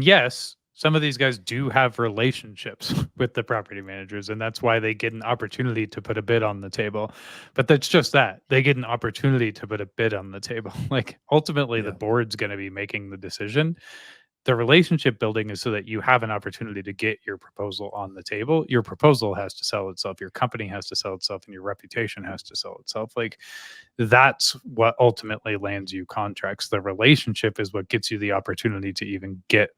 yes, some of these guys do have relationships with the property managers, and that's why they get an opportunity to put a bid on the table. But that's just that. They get an opportunity to put a bid on the table. Like ultimately the Yeah, board's going to be making the decision. The relationship building is so that you have an opportunity to get your proposal on the table. Your proposal has to sell itself, your company has to sell itself, and your reputation has to sell itself. Like that's what ultimately lands you contracts. The relationship is what gets you the opportunity to even get,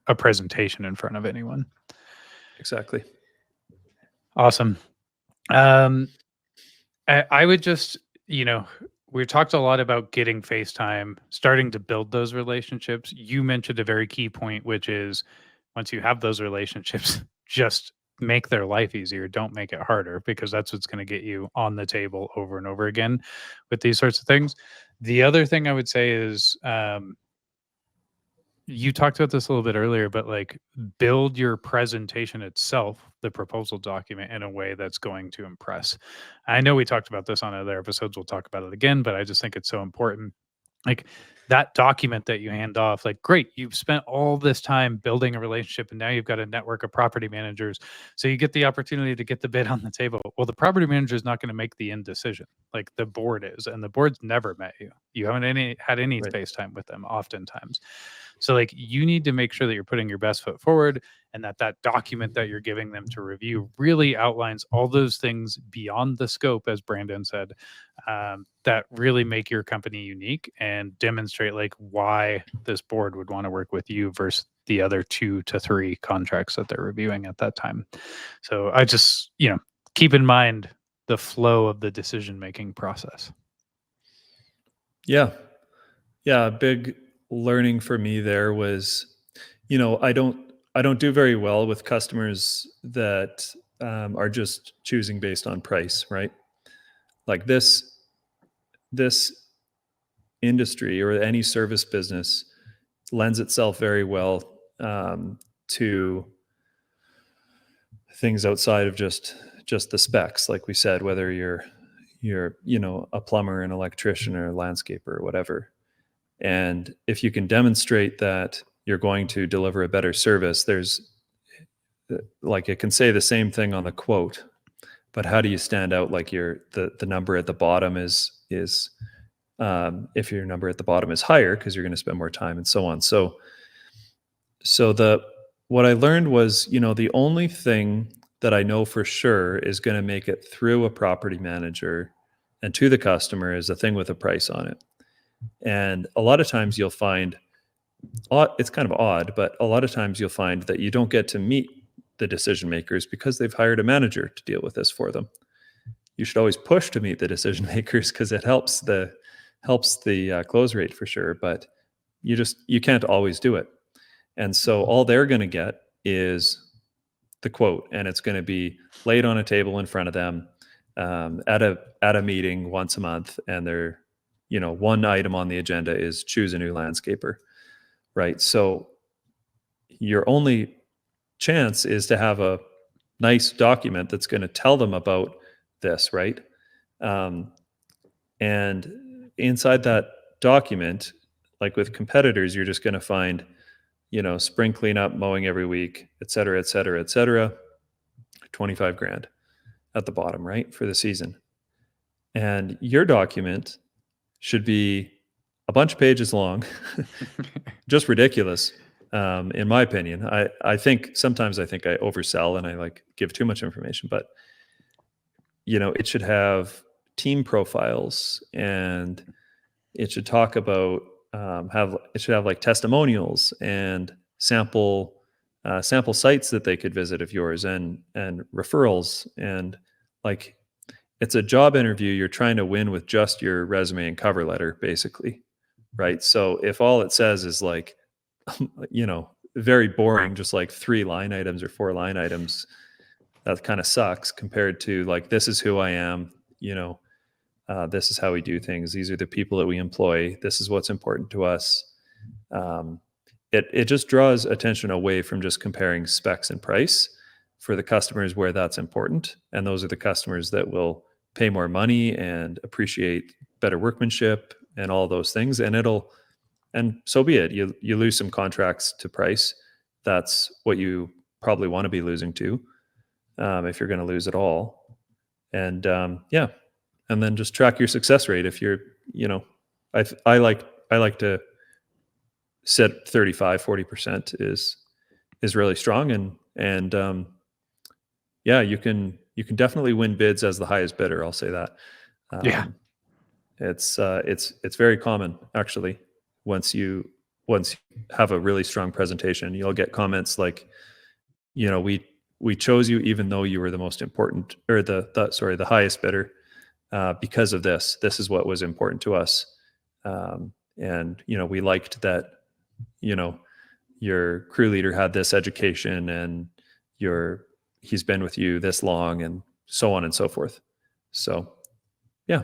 a presentation in front of anyone. exactly. Awesome. I would just, we talked a lot about getting FaceTime, starting to build those relationships. You mentioned a very key point, which is once you have those relationships, just make their life easier. Don't make it harder because that's what's going to get you on the table over and over again with these sorts of things. The other thing I would say is, you talked about this a little bit earlier, but like build your presentation itself, the proposal document, in a way that's going to impress. I know we talked about this on other episodes. We'll talk about it again, but I just think it's so important. Like that document that you hand off, like, great, you've spent all this time building a relationship and now you've got a network of property managers. So you get the opportunity to get the bid on the table. Well, the property manager is not going to make the end decision. Like the board is, and the board's never met you. You haven't had any Right. FaceTime with them oftentimes. So like you need to make sure that you're putting your best foot forward and that document that you're giving them to review really outlines all those things beyond the scope, as Brandon said, that really make your company unique and demonstrate like why this board would want to work with you versus the other 2 to 3 contracts that they're reviewing at that time. So I just, keep in mind the flow of the decision-making process. Yeah. Yeah. A big learning for me there was, I don't do very well with customers that are just choosing based on price, right? Like this industry or any service business lends itself very well to things outside of just the specs, like we said, whether you're a plumber, an electrician, or a landscaper or whatever. And if you can demonstrate that you're going to deliver a better service, there's like it can say the same thing on the quote, but how do you stand out? Like the number at the bottom is if your number at the bottom is higher because you're going to spend more time and so on. So the what I learned was, the only thing that I know for sure is going to make it through a property manager and to the customer is a thing with a price on it. And a lot of times you'll find, it's kind of odd, but a lot of times you'll find that you don't get to meet the decision makers because they've hired a manager to deal with this for them. You should always push to meet the decision makers because it helps the close rate for sure. But you can't always do it. And so all they're going to get is the quote, and it's going to be laid on a table in front of them at a meeting once a month, and they're one item on the agenda is choose a new landscaper, right? So your only chance is to have a nice document that's going to tell them about this, right? And inside that document, like with competitors, you're just going to find, spring cleanup, mowing every week, et cetera, et cetera, et cetera, 25 grand at the bottom, right? For the season. And your document should be a bunch of pages long, just ridiculous. In my opinion, I think sometimes I think I oversell and I like give too much information, but it should have team profiles and it should talk about it should have like testimonials and sample sites that they could visit of yours and referrals and like it's a job interview you're trying to win with just your resume and cover letter basically, right? So if all it says is like very boring, just like 3 line items or 4 line items. That kind of sucks compared to like, this is who I am, this is how we do things. These are the people that we employ. This is what's important to us. Um, it just draws attention away from just comparing specs and price for the customers where that's important. And those are the customers that will pay more money and appreciate better workmanship and all those things. And so be it. You lose some contracts to price. That's what you probably want to be losing to, if you're going to lose at all. And yeah, and then just track your success rate. If you're, I like to set 35-40% is really strong. And yeah, you can definitely win bids as the highest bidder. I'll say that. Yeah. It's very common, actually. Once you have a really strong presentation, you'll get comments like, we chose you even though you were the most important, or the highest bidder, because of this. This is what was important to us. And we liked that, your crew leader had this education, and he's been with you this long, and so on and so forth. So yeah,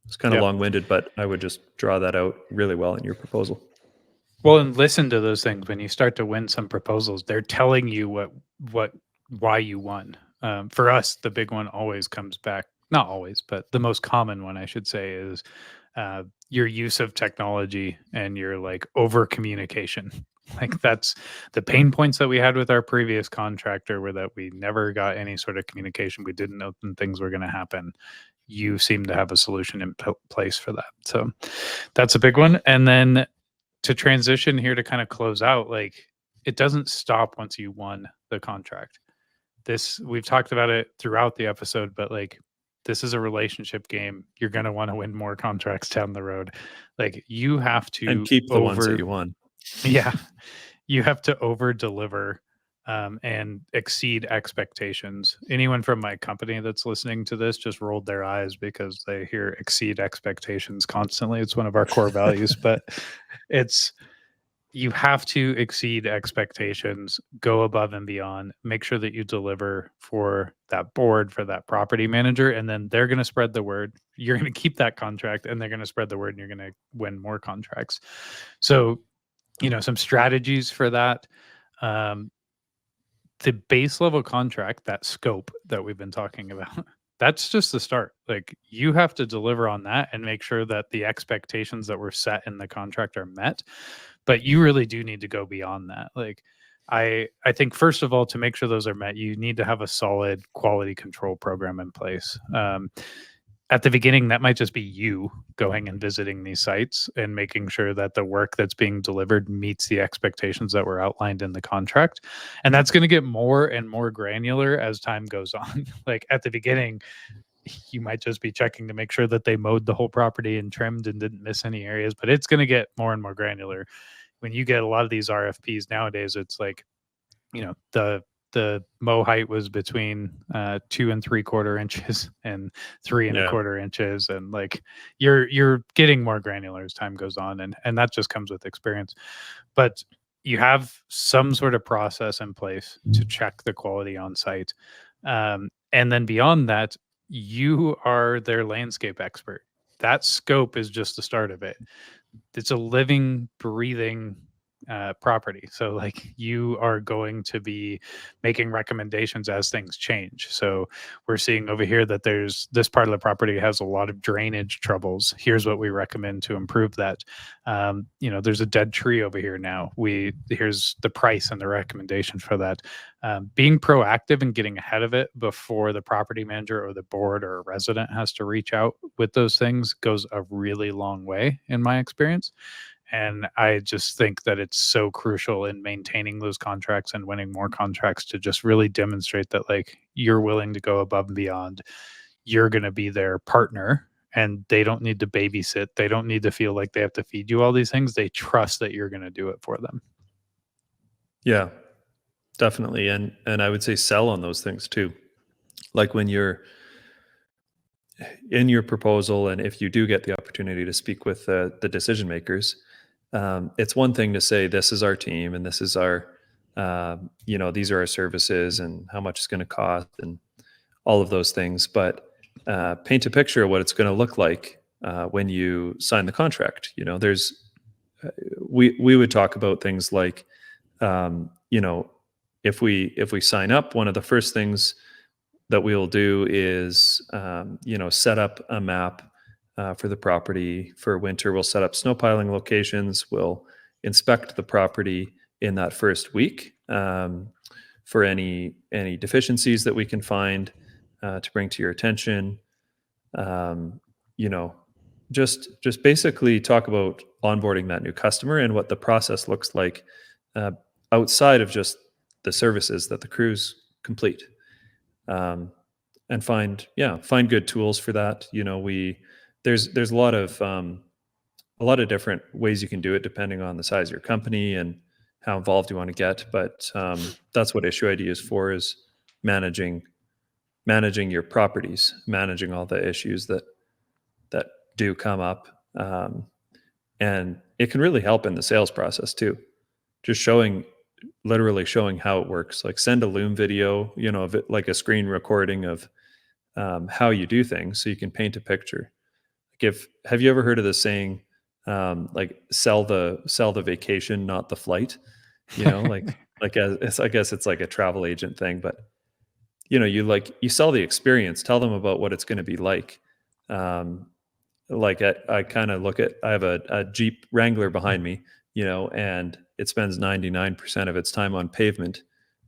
it's kind of Yep. long-winded, but I would just draw that out really well in your proposal. Well, and listen to those things when you start to win some proposals. They're telling you why you won. For us, the big one always comes back. Not always, but the most common one, I should say, is your use of technology and your like over communication. Like that's the pain points that we had with our previous contractor, were that we never got any sort of communication. We didn't know when things were going to happen. You seem to have a solution in place for that. So that's a big one. And then to transition here to kind of close out, like it doesn't stop once you won the contract. We've talked about it throughout the episode, but like this is a relationship game. You're going to want to win more contracts down the road. Like you have And to keep the ones that you won. yeah, you have to over deliver and exceed expectations. Anyone from my company that's listening to this just rolled their eyes because they hear exceed expectations constantly. It's one of our core values, but it's you have to exceed expectations, go above and beyond, make sure that you deliver for that board, for that property manager, and then they're going to spread the word. You're going to keep that contract and they're going to spread the word, and you're going to win more contracts. So, some strategies for that. Um, the base level contract, that scope that we've been talking about, that's just the start. Like you have to deliver on that and make sure that the expectations that were set in the contract are met. But you really do need to go beyond that. Like I think first of all, to make sure those are met, you need to have a solid quality control program in place. At the beginning, that might just be you going and visiting these sites and making sure that the work that's being delivered meets the expectations that were outlined in the contract. And that's going to get more and more granular as time goes on. Like at the beginning, you might just be checking to make sure that they mowed the whole property and trimmed and didn't miss any areas, but it's going to get more and more granular. When you get a lot of these RFPs nowadays, it's like, the mow height was between 2 3/4 inches and three and a Yeah. quarter inches, and like you're getting more granular as time goes on, and that just comes with experience. But you have some sort of process in place to check the quality on site, and then beyond that, you are their landscape expert. That scope is just the start of it. It's a living, breathing property. So like you are going to be making recommendations as things change. So we're seeing over here that there's this part of the property has a lot of drainage troubles. Here's what we recommend to improve that. There's a dead tree over here now. Here's the price and the recommendation for that. Being proactive and getting ahead of it before the property manager or the board or a resident has to reach out with those things goes a really long way in my experience. And I just think that it's so crucial in maintaining those contracts and winning more contracts to just really demonstrate that like you're willing to go above and beyond. You're going to be their partner, and they don't need to babysit. They don't need to feel like they have to feed you all these things. They trust that you're going to do it for them. Yeah, definitely. And I would say sell on those things too. Like when you're in your proposal, and if you do get the opportunity to speak with the decision makers, It's one thing to say this is our team and this is our, these are our services and how much it's going to cost and all of those things, but paint a picture of what it's going to look like when you sign the contract. There's we would talk about things like, if we sign up, one of the first things that we'll do is set up a map for the property for winter. We'll set up snow piling locations. We'll inspect the property in that first week for any deficiencies that we can find to bring to your attention. You know, just basically talk about onboarding that new customer and what the process looks like uh, outside of just the services that the crews complete. And find good tools for that. There's a lot of different ways you can do it depending on the size of your company and how involved you want to get. But that's what issue ID is for, is managing your properties, managing all the issues that do come up. And it can really help in the sales process too. Just literally showing how it works. Like send a Loom video, of it, like a screen recording of how you do things, so you can paint a picture. Have you ever heard of the saying, like sell the vacation, not the flight? I guess it's like a travel agent thing, but you sell the experience. Tell them about what it's going to be like. I kind of I have a Jeep Wrangler behind me, and it spends 99% of its time on pavement,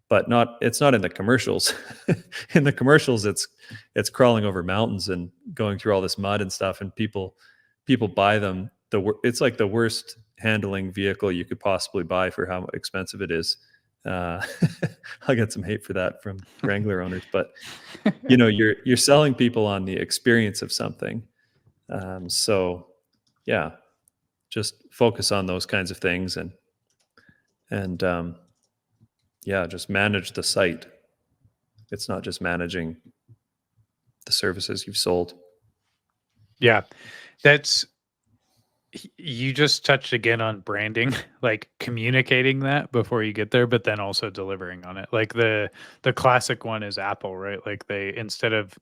but it's not in the commercials. In the commercials, it's crawling over mountains and going through all this mud and stuff, and people buy them. It's like the worst handling vehicle you could possibly buy for how expensive it is. I'll get some hate for that from Wrangler owners, but you're selling people on the experience of something. So yeah, just focus on those kinds of things and just manage the site. It's not just managing the services you've sold. Yeah, you just touched again on branding, like communicating that before you get there, but then also delivering on it. Like the classic one is Apple, right? Like they, instead of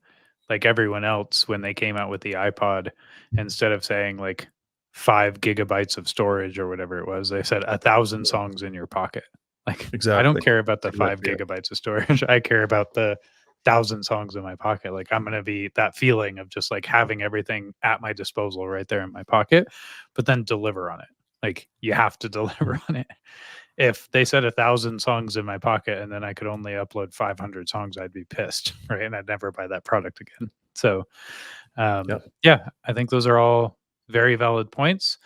like everyone else when they came out with the iPod, instead of saying like 5 gigabytes of storage or whatever it was, they said 1,000 songs in your pocket. Like I don't Exactly. care about the five Exactly. gigabytes of storage. I care about the 1,000 songs in my pocket. Like I'm gonna be that feeling of just like having everything at my disposal right there in my pocket, but then deliver on it. Like you have to deliver on it. If they said 1,000 songs in my pocket and then I could only upload 500 songs, I'd be pissed, right? And I'd never buy that product again. So, Yep. yeah, I think those are all very valid points.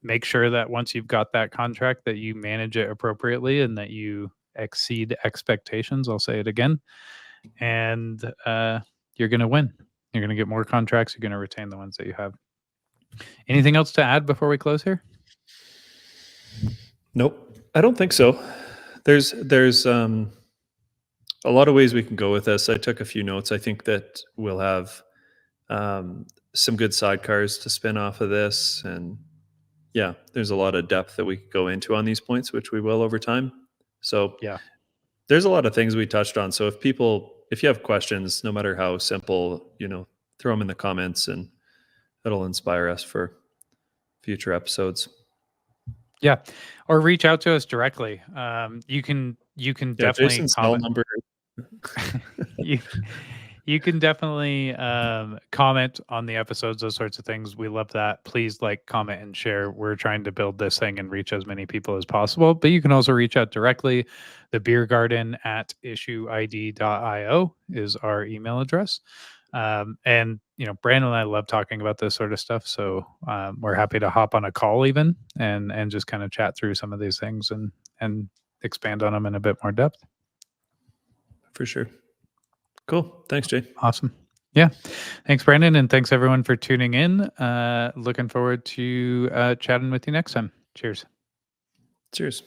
Make sure that once you've got that contract, that you manage it appropriately and that you exceed expectations. I'll say it again, and you're going to win. You're going to get more contracts. You're going to retain the ones that you have. Anything else to add before we close here? Nope, I don't think so. There's a lot of ways we can go with this. I took a few notes. I think that we'll have some good sidecars to spin off of this, and yeah, there's a lot of depth that we could go into on these points, which we will over time. So Yeah. there's a lot of things we touched on. So if you have questions, no matter how simple, throw them in the comments, and it'll inspire us for future episodes. Yeah, or reach out to us directly. You can definitely Jason's cell number. you you can definitely comment on the episodes, those sorts of things. We love that. Please like, comment, and share. We're trying to build this thing and reach as many people as possible. But you can also reach out directly. The Beer Garden at issueid.io is our email address. And Brandon and I love talking about this sort of stuff, so we're happy to hop on a call even and just kind of chat through some of these things and expand on them in a bit more depth. For sure. Cool. Thanks, Jay. Awesome. Yeah. Thanks, Brandon, and thanks everyone for tuning in. Looking forward to chatting with you next time. Cheers. Cheers.